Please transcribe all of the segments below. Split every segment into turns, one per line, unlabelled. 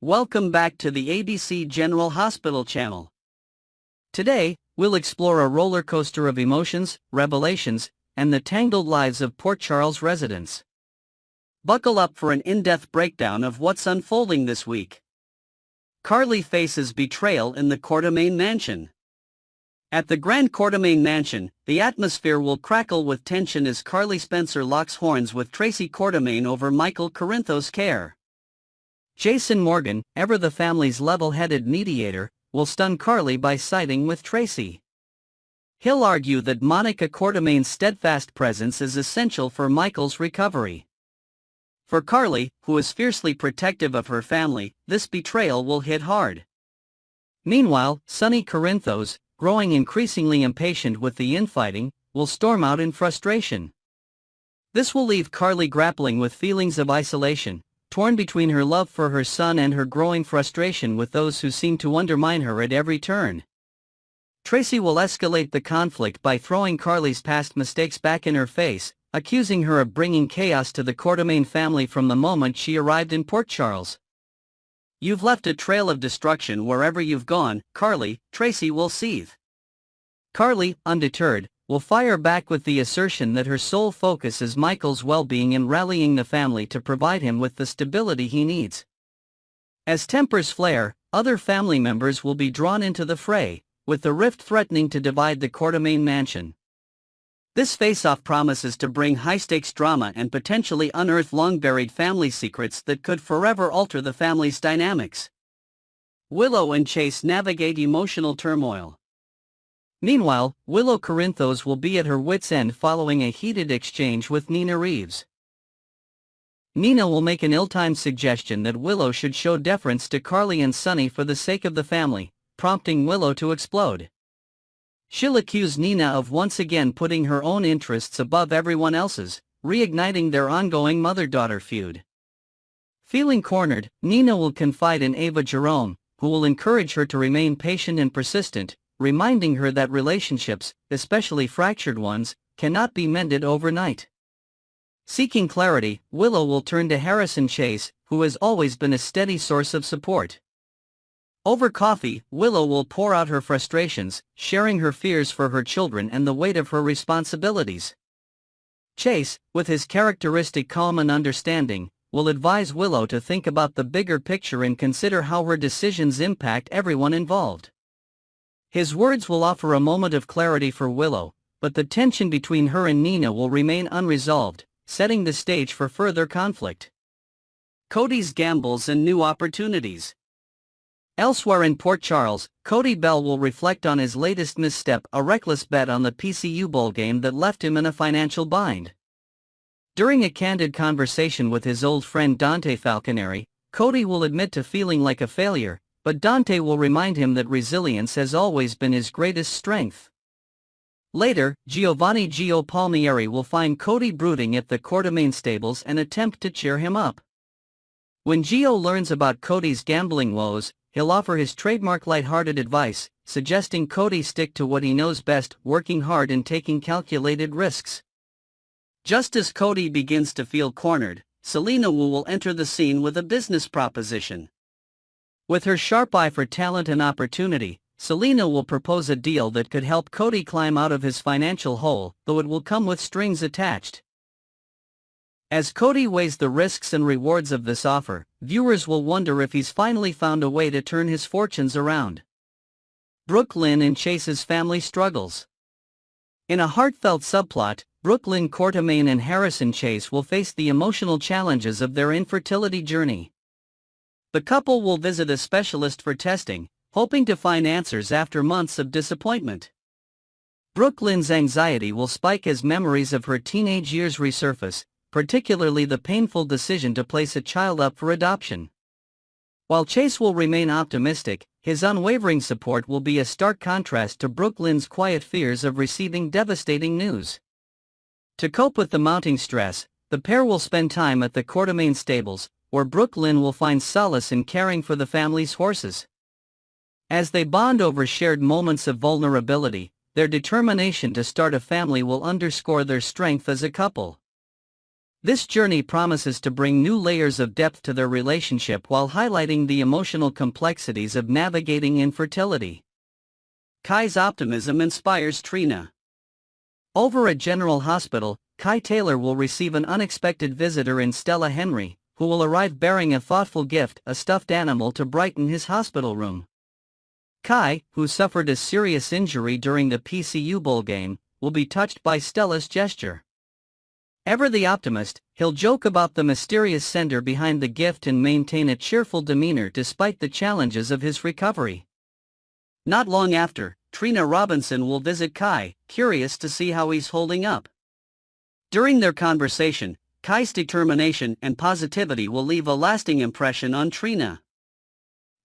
Welcome back to the ABC General Hospital channel. Today, we'll explore a roller coaster of emotions, revelations, and the tangled lives of Port Charles residents. Buckle up for an in-depth breakdown of what's unfolding this week. Carly faces betrayal in the Quartermaine mansion. At the Grand Quartermaine mansion, the atmosphere will crackle with tension as Carly Spencer locks horns with Tracy Quartermaine over Michael Corinthos' care. Jason Morgan, ever the family's level-headed mediator, will stun Carly by siding with Tracy. He'll argue that Monica Quartermaine's steadfast presence is essential for Michael's recovery. For Carly, who is fiercely protective of her family, this betrayal will hit hard. Meanwhile, Sonny Corinthos, growing increasingly impatient with the infighting, will storm out in frustration. This will leave Carly grappling with feelings of isolation, torn between her love for her son and her growing frustration with those who seem to undermine her at every turn. Tracy will escalate the conflict by throwing Carly's past mistakes back in her face, accusing her of bringing chaos to the Quartermaine family from the moment she arrived in Port Charles. "You've left a trail of destruction wherever you've gone, Carly," Tracy will seethe. Carly, undeterred, will fire back with the assertion that her sole focus is Michael's well-being and rallying the family to provide him with the stability he needs. As tempers flare, other family members will be drawn into the fray, with the rift threatening to divide the Quartermaine mansion. This face-off promises to bring high-stakes drama and potentially unearth long-buried family secrets that could forever alter the family's dynamics. Willow and Chase navigate emotional turmoil. Meanwhile, Willow Corinthos will be at her wits' end following a heated exchange with Nina Reeves. Nina will make an ill-timed suggestion that Willow should show deference to Carly and Sonny for the sake of the family, prompting Willow to explode. She'll accuse Nina of once again putting her own interests above everyone else's, reigniting their ongoing mother-daughter feud. Feeling cornered, Nina will confide in Ava Jerome, who will encourage her to remain patient and persistent, reminding her that relationships, especially fractured ones, cannot be mended overnight. Seeking clarity, Willow will turn to Harrison Chase, who has always been a steady source of support. Over coffee, Willow will pour out her frustrations, sharing her fears for her children and the weight of her responsibilities. Chase, with his characteristic calm and understanding, will advise Willow to think about the bigger picture and consider how her decisions impact everyone involved. His words will offer a moment of clarity for Willow, but the tension between her and Nina will remain unresolved, setting the stage for further conflict. Cody's gambles and new opportunities. Elsewhere in Port Charles, Cody Bell will reflect on his latest misstep, a reckless bet on the PCU Bowl game that left him in a financial bind. During a candid conversation with his old friend Dante Falconeri, Cody will admit to feeling like a failure, but Dante will remind him that resilience has always been his greatest strength. Later, Giovanni Gio Palmieri will find Cody brooding at the Quartermaine stables and attempt to cheer him up. When Gio learns about Cody's gambling woes, he'll offer his trademark lighthearted advice, suggesting Cody stick to what he knows best, working hard and taking calculated risks. Just as Cody begins to feel cornered, Selena Wu will enter the scene with a business proposition. With her sharp eye for talent and opportunity, Selena will propose a deal that could help Cody climb out of his financial hole, though it will come with strings attached. As Cody weighs the risks and rewards of this offer, viewers will wonder if he's finally found a way to turn his fortunes around. Brook Lynn and Chase's family struggles. In a heartfelt subplot, Brook Lynn Quartermaine and Harrison Chase will face the emotional challenges of their infertility journey. The couple will visit a specialist for testing, hoping to find answers after months of disappointment. Brook Lynn's anxiety will spike as memories of her teenage years resurface, particularly the painful decision to place a child up for adoption. While Chase will remain optimistic, his unwavering support will be a stark contrast to Brook Lynn's quiet fears of receiving devastating news. To cope with the mounting stress, the pair will spend time at the Quartermaine stables, where Brook Lynn will find solace in caring for the family's horses. As they bond over shared moments of vulnerability, their determination to start a family will underscore their strength as a couple. This journey promises to bring new layers of depth to their relationship while highlighting the emotional complexities of navigating infertility. Kai's optimism inspires Trina. Over at General Hospital, Kai Taylor will receive an unexpected visitor in Stella Henry, who will arrive bearing a thoughtful gift, a stuffed animal to brighten his hospital room. Kai, who suffered a serious injury during the PCU Bowl game, will be touched by Stella's gesture. Ever the optimist, he'll joke about the mysterious sender behind the gift and maintain a cheerful demeanor despite the challenges of his recovery. Not long after, Trina Robinson will visit Kai, curious to see how he's holding up. During their conversation, Kai's determination and positivity will leave a lasting impression on Trina.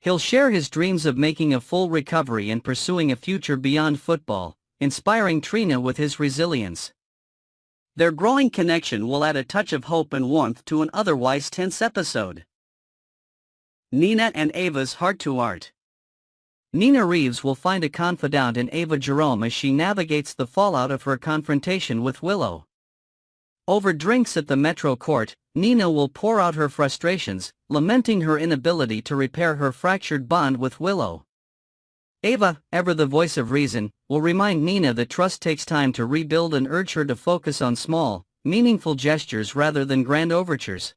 He'll share his dreams of making a full recovery and pursuing a future beyond football, inspiring Trina with his resilience. Their growing connection will add a touch of hope and warmth to an otherwise tense episode. Nina and Ava's heart-to-heart. Nina Reeves will find a confidant in Ava Jerome as she navigates the fallout of her confrontation with Willow. Over drinks at the Metro Court, Nina will pour out her frustrations, lamenting her inability to repair her fractured bond with Willow. Ava, ever the voice of reason, will remind Nina that trust takes time to rebuild and urge her to focus on small, meaningful gestures rather than grand overtures.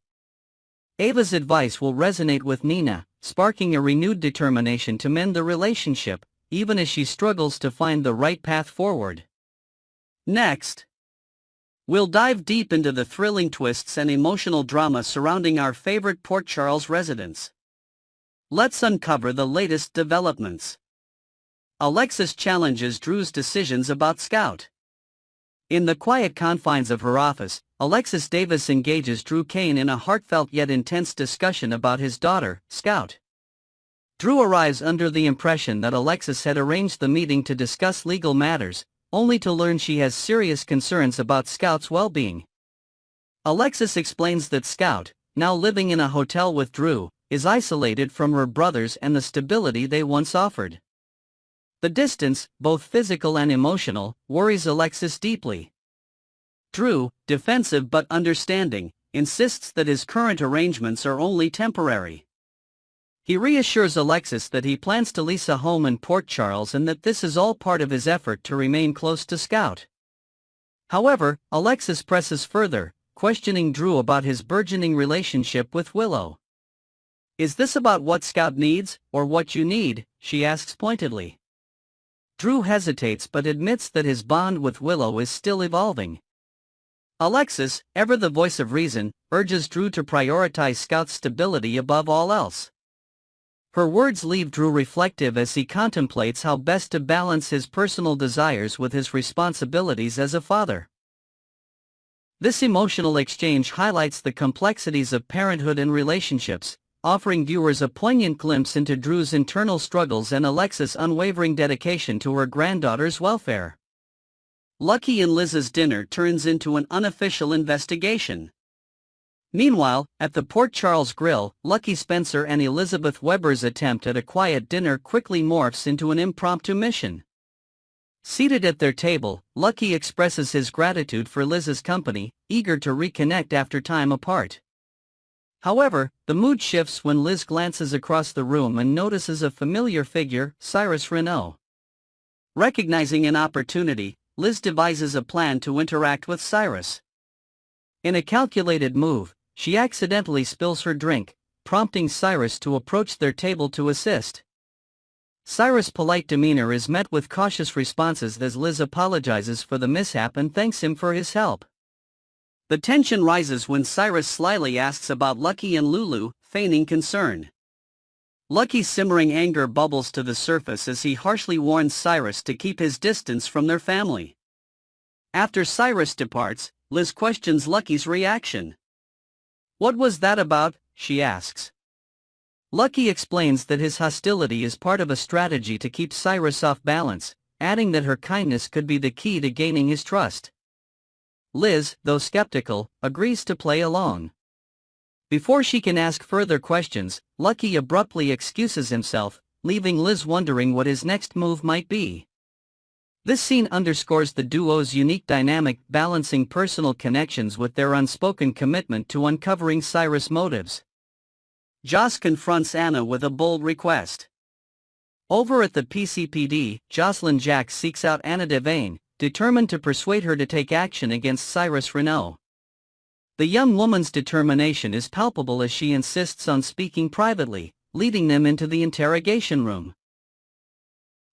Ava's advice will resonate with Nina, sparking a renewed determination to mend the relationship, even as she struggles to find the right path forward. Next, we'll dive deep into the thrilling twists and emotional drama surrounding our favorite Port Charles residents. Let's uncover the latest developments. Alexis challenges Drew's decisions about Scout. In the quiet confines of her office, Alexis Davis engages Drew Kane in a heartfelt yet intense discussion about his daughter, Scout. Drew arrives under the impression that Alexis had arranged the meeting to discuss legal matters, only to learn she has serious concerns about Scout's well-being. Alexis explains that Scout, now living in a hotel with Drew, is isolated from her brothers and the stability they once offered. The distance, both physical and emotional, worries Alexis deeply. Drew, defensive but understanding, insists that his current arrangements are only temporary. He reassures Alexis that he plans to lease a home in Port Charles and that this is all part of his effort to remain close to Scout. However, Alexis presses further, questioning Drew about his burgeoning relationship with Willow. "Is this about what Scout needs, or what you need?" she asks pointedly. Drew hesitates but admits that his bond with Willow is still evolving. Alexis, ever the voice of reason, urges Drew to prioritize Scout's stability above all else. Her words leave Drew reflective as he contemplates how best to balance his personal desires with his responsibilities as a father. This emotional exchange highlights the complexities of parenthood and relationships, offering viewers a poignant glimpse into Drew's internal struggles and Alexis' unwavering dedication to her granddaughter's welfare. Lucky and Liz's dinner turns into an unofficial investigation. Meanwhile, at the Port Charles Grill, Lucky Spencer and Elizabeth Weber's attempt at a quiet dinner quickly morphs into an impromptu mission. Seated at their table, Lucky expresses his gratitude for Liz's company, eager to reconnect after time apart. However, the mood shifts when Liz glances across the room and notices a familiar figure, Cyrus Renault. Recognizing an opportunity, Liz devises a plan to interact with Cyrus. In a calculated move, she accidentally spills her drink, prompting Cyrus to approach their table to assist. Cyrus' polite demeanor is met with cautious responses as Liz apologizes for the mishap and thanks him for his help. The tension rises when Cyrus slyly asks about Lucky and Lulu, feigning concern. Lucky's simmering anger bubbles to the surface as he harshly warns Cyrus to keep his distance from their family. After Cyrus departs, Liz questions Lucky's reaction. "What was that about?" she asks. Lucky explains that his hostility is part of a strategy to keep Cyrus off balance, adding that her kindness could be the key to gaining his trust. Liz, though skeptical, agrees to play along. Before she can ask further questions, Lucky abruptly excuses himself, leaving Liz wondering what his next move might be. This scene underscores the duo's unique dynamic, balancing personal connections with their unspoken commitment to uncovering Cyrus' motives. Joss confronts Anna with a bold request. Over at the PCPD, Josslyn Jack seeks out Anna Devane, determined to persuade her to take action against Cyrus Renault. The young woman's determination is palpable as she insists on speaking privately, leading them into the interrogation room.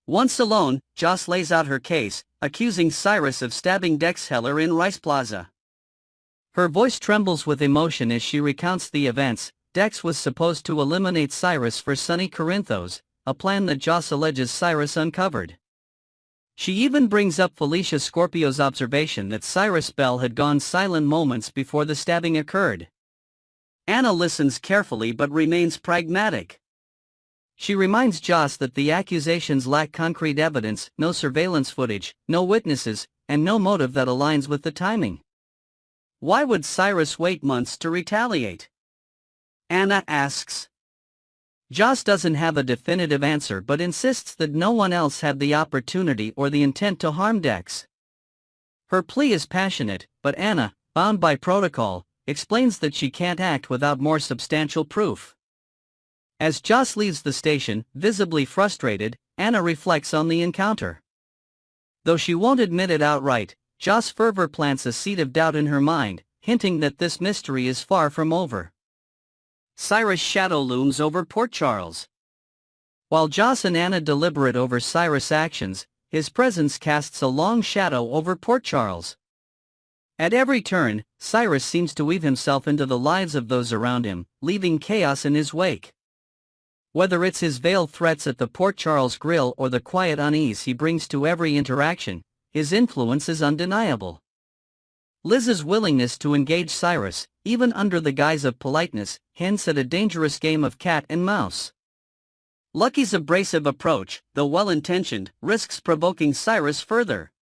Once alone, Joss lays out her case, accusing Cyrus of stabbing Dex Heller in Rice Plaza. Her voice trembles with emotion as she recounts the events. Dex was supposed to eliminate Cyrus for Sunny Corinthos, a plan that Joss alleges Cyrus uncovered. She even brings up Felicia Scorpio's observation that Cyrus Bell had gone silent moments before the stabbing occurred. Anna listens carefully but remains pragmatic. She reminds Joss that the accusations lack concrete evidence, no surveillance footage, no witnesses, and no motive that aligns with the timing. Why would Cyrus wait months to retaliate? Anna asks. Joss doesn't have a definitive answer but insists that no one else had the opportunity or the intent to harm Dex. Her plea is passionate, but Anna, bound by protocol, explains that she can't act without more substantial proof. As Joss leaves the station, visibly frustrated, Anna reflects on the encounter. Though she won't admit it outright, Joss' fervor plants a seed of doubt in her mind, hinting that this mystery is far from over. Cyrus' shadow looms over Port Charles. While Joss and Anna deliberate over Cyrus' actions, his presence casts a long shadow over Port Charles. At every turn, Cyrus seems to weave himself into the lives of those around him, leaving chaos in his wake. Whether it's his veiled threats at the Port Charles Grill or the quiet unease he brings to every interaction, his influence is undeniable. Liz's willingness to engage Cyrus, even under the guise of politeness, hints at a dangerous game of cat and mouse. Lucky's abrasive approach, though well-intentioned, risks provoking Cyrus further.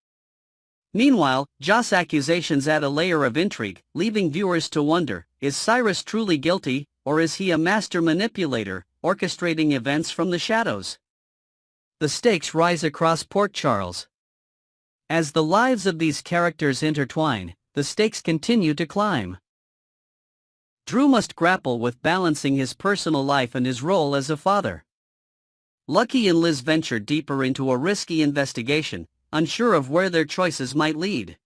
Meanwhile, Joss' accusations add a layer of intrigue, leaving viewers to wonder, is Cyrus truly guilty, or is he a master manipulator, orchestrating events from the shadows? The stakes rise across Port Charles. As the lives of these characters intertwine, the stakes continue to climb. Drew must grapple with balancing his personal life and his role as a father. Lucky and Liz venture deeper into a risky investigation, unsure of where their choices might lead.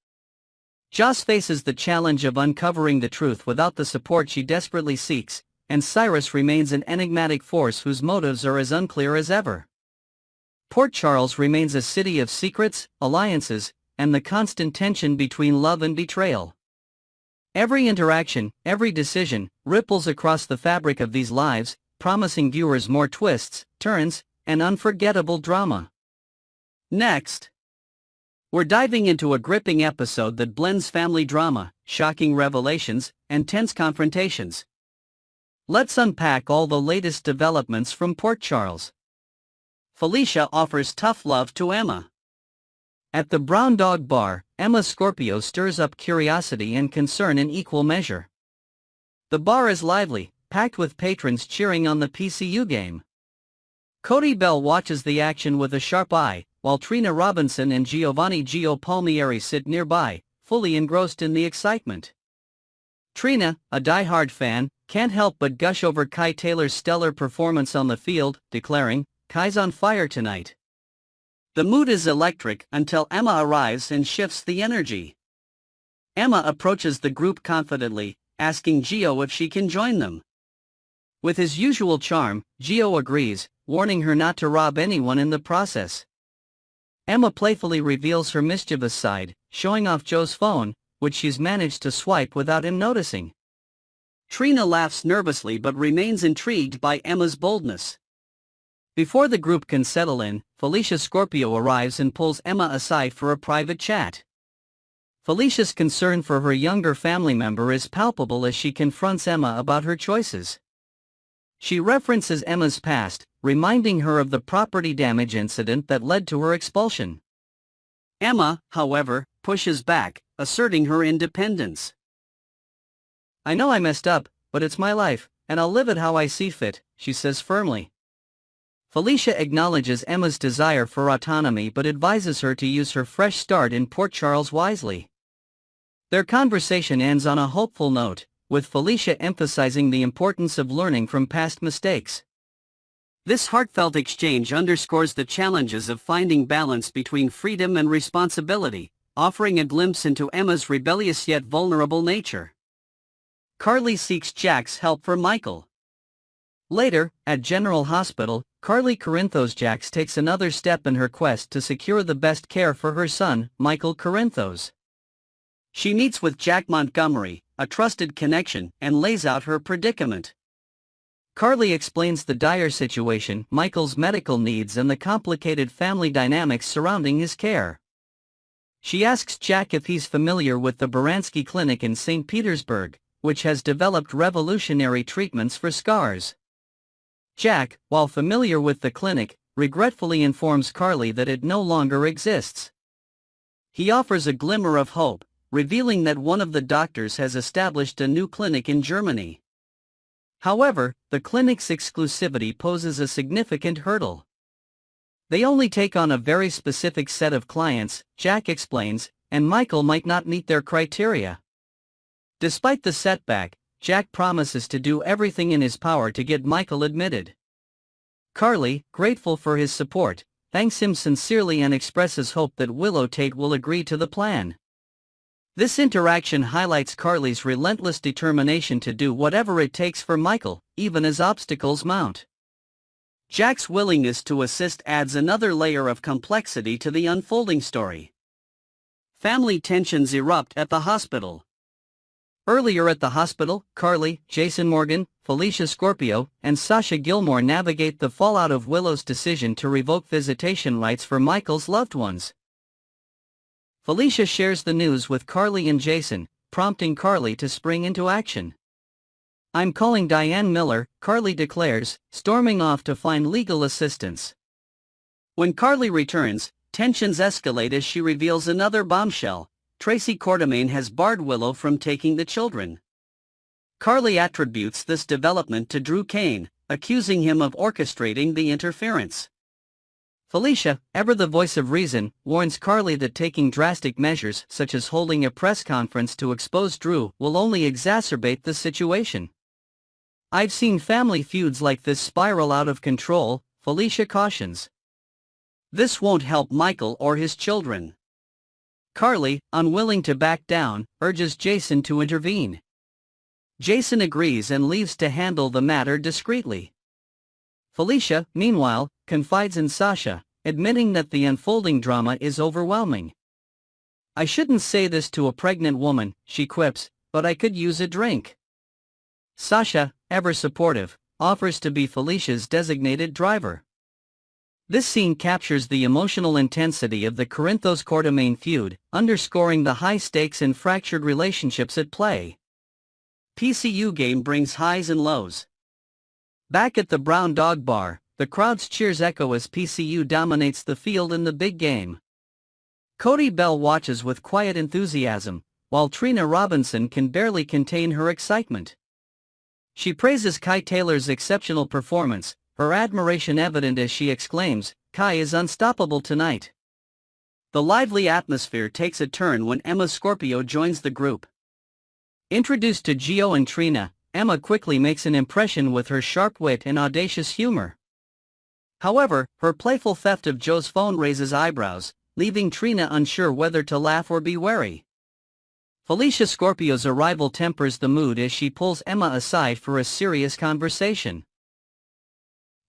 Joss faces the challenge of uncovering the truth without the support she desperately seeks, and Cyrus remains an enigmatic force whose motives are as unclear as ever. Port Charles remains a city of secrets, alliances, and the constant tension between love and betrayal. Every interaction, every decision, ripples across the fabric of these lives, promising viewers more twists, turns, and unforgettable drama. Next, we're diving into a gripping episode that blends family drama, shocking revelations, and tense confrontations. Let's unpack all the latest developments from Port Charles. Felicia offers tough love to Emma. At the Brown Dog Bar, Emma Scorpio stirs up curiosity and concern in equal measure. The bar is lively, packed with patrons cheering on the PCU game. Cody Bell watches the action with a sharp eye, while Trina Robinson and Giovanni Gio Palmieri sit nearby, fully engrossed in the excitement. Trina, a die-hard fan, can't help but gush over Kai Taylor's stellar performance on the field, declaring, "Kai's on fire tonight." The mood is electric until Emma arrives and shifts the energy. Emma approaches the group confidently, asking Gio if she can join them. With his usual charm, Gio agrees, warning her not to rob anyone in the process. Emma playfully reveals her mischievous side, showing off Joe's phone, which she's managed to swipe without him noticing. Trina laughs nervously but remains intrigued by Emma's boldness. Before the group can settle in, Felicia Scorpio arrives and pulls Emma aside for a private chat. Felicia's concern for her younger family member is palpable as she confronts Emma about her choices. She references Emma's past, reminding her of the property damage incident that led to her expulsion. Emma, however, pushes back, asserting her independence. "I know I messed up, but it's my life, and I'll live it how I see fit," she says firmly. Felicia acknowledges Emma's desire for autonomy but advises her to use her fresh start in Port Charles wisely. Their conversation ends on a hopeful note, with Felicia emphasizing the importance of learning from past mistakes. This heartfelt exchange underscores the challenges of finding balance between freedom and responsibility, offering a glimpse into Emma's rebellious yet vulnerable nature. Carly seeks Jack's help for Michael. Later, at General Hospital, Carly Corinthos Jax takes another step in her quest to secure the best care for her son, Michael Corinthos. She meets with Jack Montgomery, a trusted connection, and lays out her predicament. Carly explains the dire situation, Michael's medical needs, and the complicated family dynamics surrounding his care. She asks Jack if he's familiar with the Baranski Clinic in St. Petersburg, which has developed revolutionary treatments for scars. Jack, while familiar with the clinic, regretfully informs Carly that it no longer exists. He offers a glimmer of hope, revealing that one of the doctors has established a new clinic in Germany. However, the clinic's exclusivity poses a significant hurdle. They only take on a very specific set of clients, Jack explains, and Michael might not meet their criteria. Despite the setback, Jack promises to do everything in his power to get Michael admitted. Carly, grateful for his support, thanks him sincerely and expresses hope that Willow Tate will agree to the plan. This interaction highlights Carly's relentless determination to do whatever it takes for Michael, even as obstacles mount. Jack's willingness to assist adds another layer of complexity to the unfolding story. Family tensions erupt at the hospital. Earlier at the hospital, Carly, Jason Morgan, Felicia Scorpio, and Sasha Gilmore navigate the fallout of Willow's decision to revoke visitation rights for Michael's loved ones. Felicia shares the news with Carly and Jason, prompting Carly to spring into action. "I'm calling Diane Miller," Carly declares, storming off to find legal assistance. When Carly returns, tensions escalate as she reveals another bombshell: Tracy Quartermaine has barred Willow from taking the children. Carly attributes this development to Drew Kane, accusing him of orchestrating the interference. Felicia, ever the voice of reason, warns Carly that taking drastic measures such as holding a press conference to expose Drew will only exacerbate the situation. "I've seen family feuds like this spiral out of control," Felicia cautions. "This won't help Michael or his children." Carly, unwilling to back down, urges Jason to intervene. Jason agrees and leaves to handle the matter discreetly. Felicia, meanwhile, confides in Sasha, admitting that the unfolding drama is overwhelming. "I shouldn't say this to a pregnant woman," she quips, "but I could use a drink." Sasha, ever supportive, offers to be Felicia's designated driver. This scene captures the emotional intensity of the Corinthos-Quartermaine feud, underscoring the high stakes and fractured relationships at play. PCU game brings highs and lows. Back at the Brown Dog Bar, the crowd's cheers echo as PCU dominates the field in the big game. Cody Bell watches with quiet enthusiasm, while Trina Robinson can barely contain her excitement. She praises Kai Taylor's exceptional performance, her admiration evident as she exclaims, "Kai is unstoppable tonight." The lively atmosphere takes a turn when Emma Scorpio joins the group. Introduced to Gio and Trina, Emma quickly makes an impression with her sharp wit and audacious humor. However, her playful theft of Joe's phone raises eyebrows, leaving Trina unsure whether to laugh or be wary. Felicia Scorpio's arrival tempers the mood as she pulls Emma aside for a serious conversation.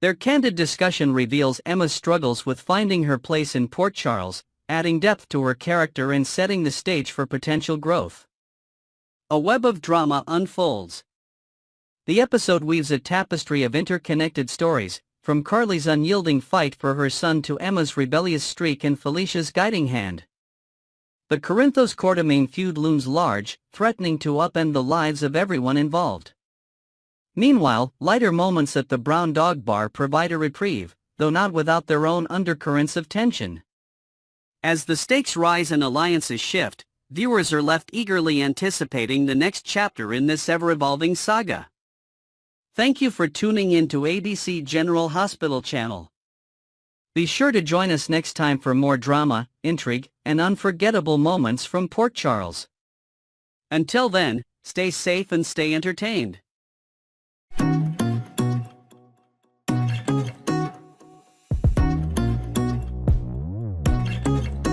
Their candid discussion reveals Emma's struggles with finding her place in Port Charles, adding depth to her character and setting the stage for potential growth. A web of drama unfolds. The episode weaves a tapestry of interconnected stories, from Carly's unyielding fight for her son to Emma's rebellious streak and Felicia's guiding hand. The Corinthos-Quartermaine feud looms large, threatening to upend the lives of everyone involved. Meanwhile, lighter moments at the Brown Dog Bar provide a reprieve, though not without their own undercurrents of tension. As the stakes rise and alliances shift, viewers are left eagerly anticipating the next chapter in this ever-evolving saga. Thank you for tuning in to ABC General Hospital Channel. Be sure to join us next time for more drama, intrigue, and unforgettable moments from Port Charles. Until then, stay safe and stay entertained.